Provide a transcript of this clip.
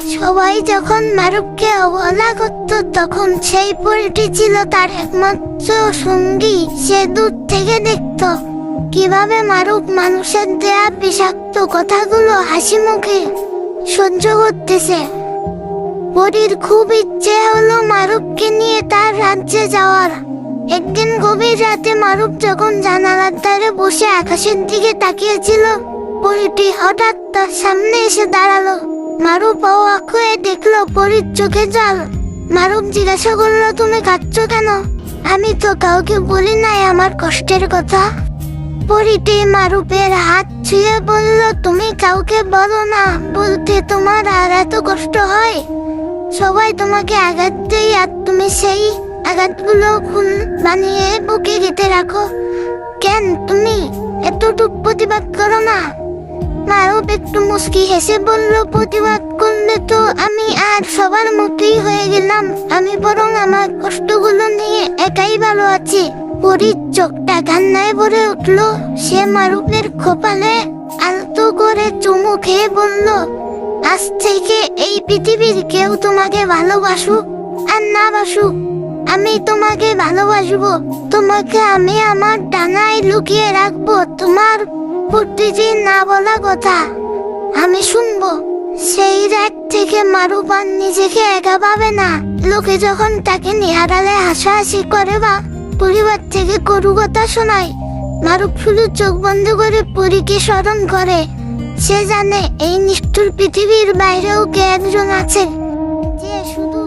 সবাই যখন মারুফকে অবহেলা করত তখন সেই পরীটি ছিল তার একমাত্র সঙ্গী। সে দূর থেকে দেখত কিভাবে মারুফ মানুষের দেয়া বিষাক্ত কথাগুলো হাসি মুখে সহ্য করতেছে। পরীর খুব ইচ্ছে হলো মারুফকে নিয়ে তার রাজ্যে যাওয়ার। একদিন গভীর রাতে মারুফ যখন জানালার ধারে বসে আকাশের দিকে তাকিয়েছিল, পরীটি হঠাৎ তার সামনে এসে দাঁড়ালো। মারুফ অবাক হয়ে দেখলো পরীর চোখে জল। মারুফ জিজ্ঞাসা করলো, তুমি কাঁদছো কেন? আমি তো কাউকে বলি নাই আমার কষ্টের কথা। পরীটি মারুফের হাত ছুঁয়ে বলল, তুমি কাউকে বলো না বলতে তোমার আর এত কষ্ট হয়? সবাই তোমাকে আঘাত দেয় আর তুমি সেই আঘাতগুলো খুন বানিয়ে বুকে গেঁথে রাখো। কেন তুমি এতটুকু প্রতিবাদ করো না? মারুফ একটু মুচকি হেসে বলল, প্রতিবাদ করলে তো আমি আর সবার মতোই হয়ে গেলাম। আমি বরং আমার কষ্টগুলো নিয়ে একাই ভালো আছি। পরীর চোখটা কান্নায় ভরে উঠলো। সে মারুফের কপালে আলতো করে চুমু খেয়ে বলল, আজ থেকে এই পৃথিবীর কেউ তোমাকে ভালোবাসুক আর না বাসুক, আমি তোমাকে ভালোবাসবো। তোমাকে আমি আমার ডানায় লুকিয়ে রাখবো। তোমার প্রতিটি না বলা কথা আমি শুনবো। সেই রাত থেকে মারুফ আর নিজেকে একা পাবে না। লোকে যখন তাকে নিহারালে হাসাহাসি করে বা পরিবার থেকে কটু কথা শোনায়, মারুফ শুধু চোখ বন্ধ করে পরীকে স্মরণ করে। সে জানে এই নিষ্ঠুর পৃথিবীর বাইরেও কে একজন আছে যে শুধু